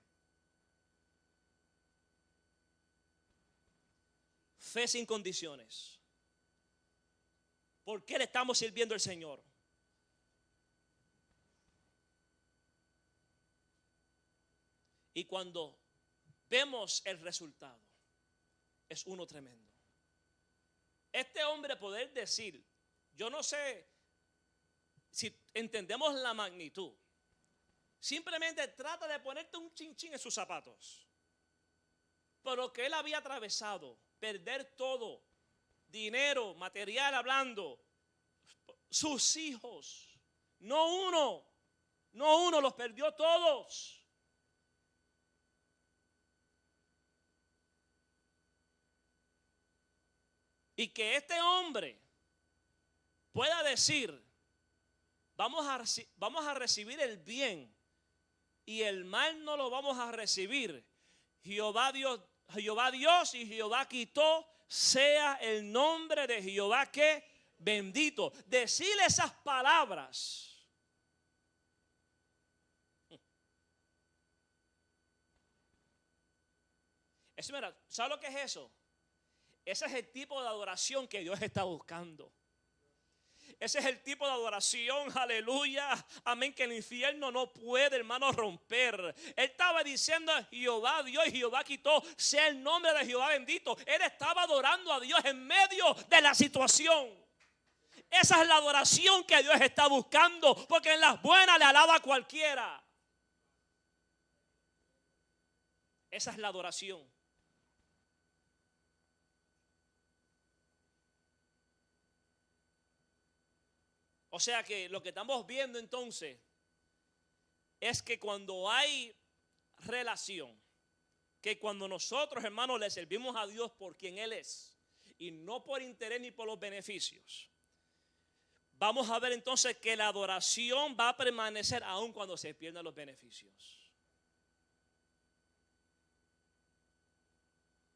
Speaker 1: Fe sin condiciones. ¿Por qué le estamos sirviendo al Señor? Y cuando vemos el resultado. Es uno tremendo. Este hombre poder decir, yo no sé si entendemos la magnitud. Simplemente trata de ponerte un chinchín en sus zapatos. Pero que él había atravesado, perder todo, dinero, material hablando, sus hijos, no uno, los perdió todos. Y que este hombre pueda decir, vamos a recibir el bien y el mal no lo vamos a recibir. Jehová Dios y Jehová quitó, sea el nombre de Jehová que bendito. Decirle esas palabras. Eso, mira, ¿sabe lo que es eso? Ese es el tipo de adoración que Dios está buscando. Ese es el tipo de adoración, aleluya, amén, que el infierno no puede, hermano, romper. Él estaba diciendo, Jehová Dios y Jehová quitó, sea el nombre de Jehová bendito. Él estaba adorando a Dios en medio de la situación. Esa es la adoración que Dios está buscando, porque en las buenas le alaba a cualquiera. Esa es la adoración. O sea que lo que estamos viendo entonces es que cuando hay relación, que cuando nosotros, hermanos, le servimos a Dios por quien Él es y no por interés ni por los beneficios, vamos a ver entonces que la adoración va a permanecer aun cuando se pierdan los beneficios.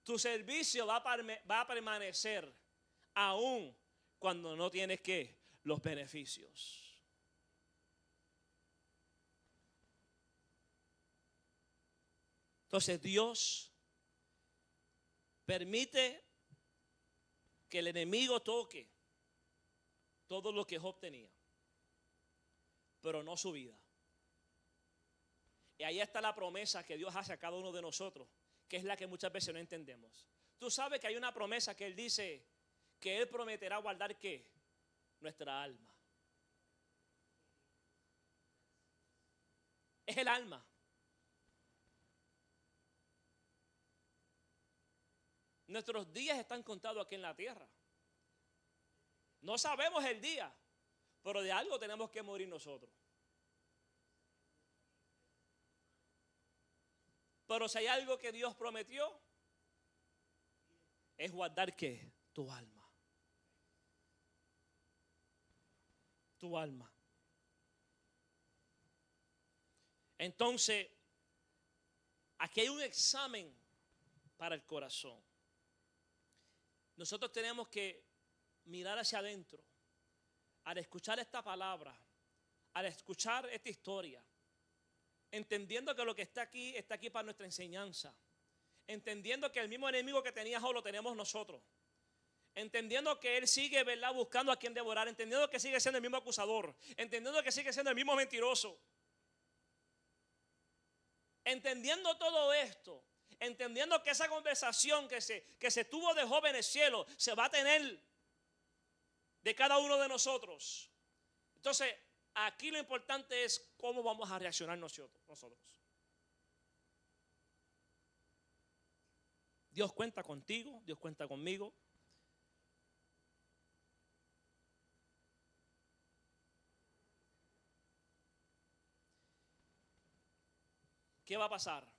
Speaker 1: Tu servicio va a permanecer aun cuando no tienes que los beneficios. Entonces Dios permite que el enemigo toque todo lo que Job tenía, pero no su vida. Y ahí está la promesa que Dios hace a cada uno de nosotros, que es la que muchas veces no entendemos. Tú sabes que hay una promesa que Él dice que Él prometerá guardar ¿qué? Nuestra alma. Es el alma. Nuestros días están contados aquí en la tierra. No sabemos el día, pero de algo tenemos que morir nosotros. Pero si hay algo que Dios prometió, es guardar ¿qué? Tu alma. Tu alma. Entonces, aquí hay un examen para el corazón. Nosotros tenemos que mirar hacia adentro, al escuchar esta palabra, al escuchar esta historia, entendiendo que lo que está aquí para nuestra enseñanza, entendiendo que el mismo enemigo que tenía Job lo tenemos nosotros, entendiendo que él sigue, ¿verdad?, buscando a quien devorar, entendiendo que sigue siendo el mismo acusador, entendiendo que sigue siendo el mismo mentiroso. Entendiendo todo esto, entendiendo que esa conversación que se tuvo de Job en el cielo se va a tener de cada uno de nosotros. Entonces, aquí lo importante es cómo vamos a reaccionar nosotros. Dios cuenta contigo, Dios cuenta conmigo. ¿Qué va a pasar?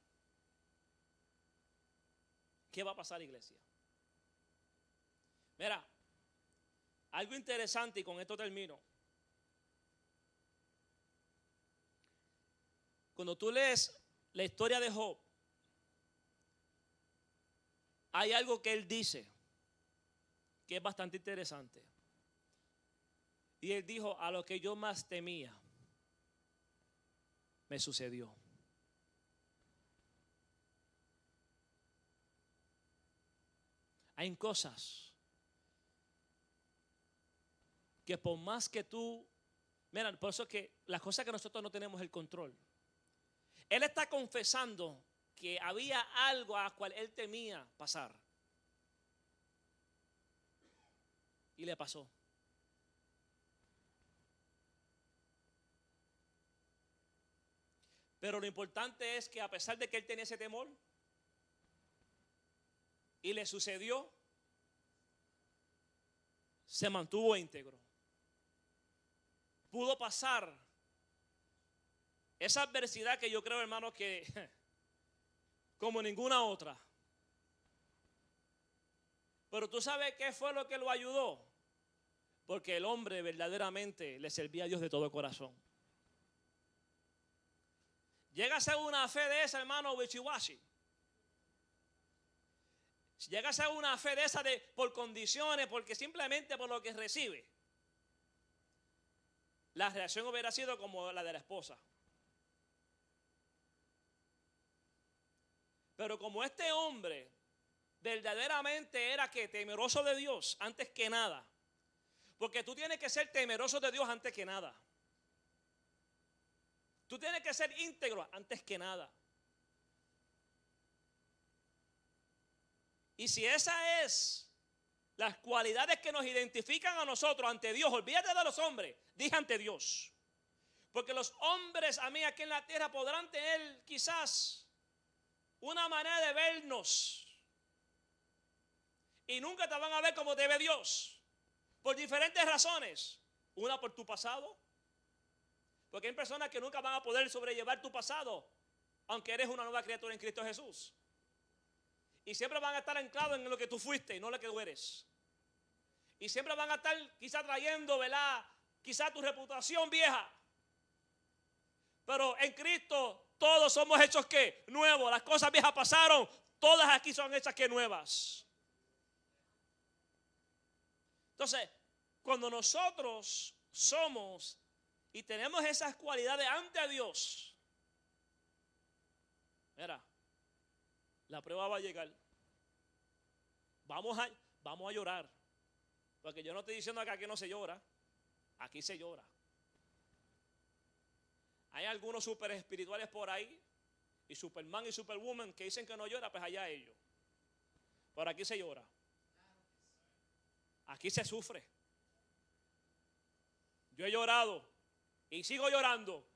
Speaker 1: ¿Qué va a pasar, iglesia? Mira, algo interesante, y con esto termino. Cuando tú lees la historia de Job, hay algo que él dice que es bastante interesante. Y él dijo, a lo que yo más temía, me sucedió. Hay cosas que por más que tú, mira, por eso es que las cosas que nosotros no tenemos el control. Él está confesando que había algo a cual él temía pasar. Y le pasó. Pero lo importante es que a pesar de que él tenía ese temor y le sucedió, se mantuvo íntegro. Pudo pasar esa adversidad que yo creo, hermano, que como ninguna otra. Pero tú sabes qué fue lo que lo ayudó. Porque el hombre verdaderamente le servía a Dios de todo corazón. Llega a ser una fe de esa, hermano, wishy-washy. Llega a ser una fe de esa por condiciones, porque simplemente por lo que recibe. La reacción hubiera sido como la de la esposa. Pero como este hombre verdaderamente era que temeroso de Dios antes que nada. Porque tú tienes que ser temeroso de Dios antes que nada. Tú tienes que ser íntegro antes que nada. Y si esas es las cualidades que nos identifican a nosotros ante Dios, olvídate de los hombres, dije ante Dios. Porque los hombres a mí aquí en la tierra podrán tener quizás una manera de vernos. Y nunca te van a ver como te ve Dios. Por diferentes razones. Una por tu pasado. Porque hay personas que nunca van a poder sobrellevar tu pasado, aunque eres una nueva criatura en Cristo Jesús. Y siempre van a estar anclados en lo que tú fuiste y no lo que tú eres. Y siempre van a estar quizá trayendo, ¿verdad? Quizá tu reputación vieja. Pero en Cristo todos somos hechos ¿qué? Nuevos. Las cosas viejas pasaron, todas aquí son hechas que nuevas. Entonces, cuando nosotros somos y tenemos esas cualidades ante Dios, mira, la prueba va a llegar. Vamos a llorar. Porque yo no estoy diciendo acá que no se llora. Aquí se llora. Hay algunos super espirituales por ahí, y Superman y Superwoman, que dicen que no llora, pues allá ellos. Pero aquí se llora. Aquí se sufre. Yo he llorado y sigo llorando.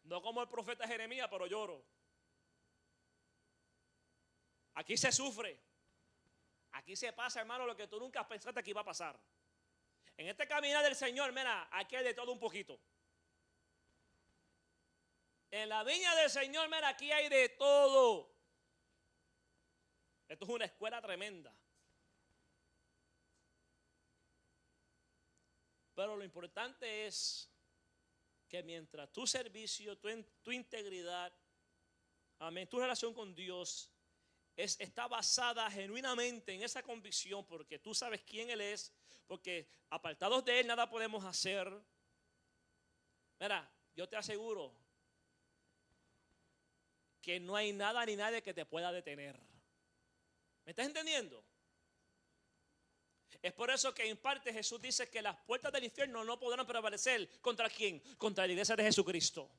Speaker 1: No como el profeta Jeremías, pero lloro. Aquí se sufre. Aquí se pasa, hermano, lo que tú nunca pensaste que iba a pasar. En este caminar del Señor, mira, aquí hay de todo un poquito. En la viña del Señor, mira, aquí hay de todo. Esto es una escuela tremenda. Pero lo importante es que mientras tu servicio, tu integridad, amén, tu relación con Dios está basada genuinamente en esa convicción, porque tú sabes quién Él es, porque apartados de Él nada podemos hacer. Mira, yo te aseguro que no hay nada ni nadie que te pueda detener. ¿Me estás entendiendo? Es por eso que en parte Jesús dice que las puertas del infierno no podrán prevalecer. ¿Contra quién? Contra la iglesia de Jesucristo.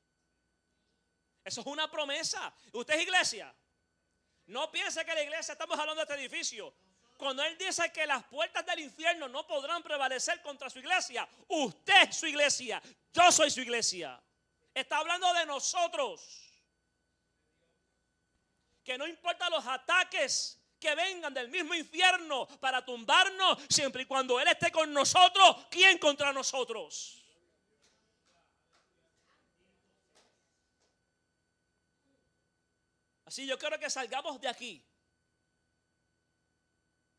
Speaker 1: Eso es una promesa. ¿Usted es iglesia? No piense que la iglesia, estamos hablando de este edificio. Cuando Él dice que las puertas del infierno no podrán prevalecer contra su iglesia, usted es su iglesia, yo soy su iglesia. Está hablando de nosotros. Que no importa los ataques que vengan del mismo infierno para tumbarnos, siempre y cuando Él esté con nosotros, ¿quién contra nosotros? Así yo quiero que salgamos de aquí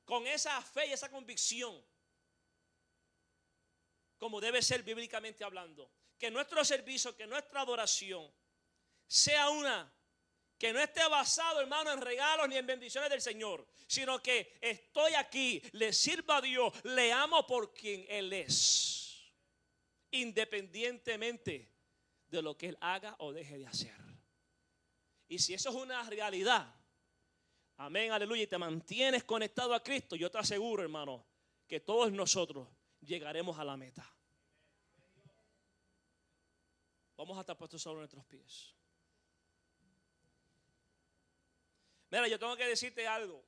Speaker 1: con esa fe y esa convicción, como debe ser bíblicamente hablando. Que nuestro servicio, que nuestra adoración sea una que no esté basado, hermano, en regalos ni en bendiciones del Señor, sino que estoy aquí, le sirvo a Dios, le amo por quien Él es, independientemente de lo que Él haga o deje de hacer. Y si eso es una realidad, amén, aleluya, y te mantienes conectado a Cristo, yo te aseguro, hermano, que todos nosotros llegaremos a la meta. Vamos a estar puestos sobre nuestros pies. Mira, yo tengo que decirte algo.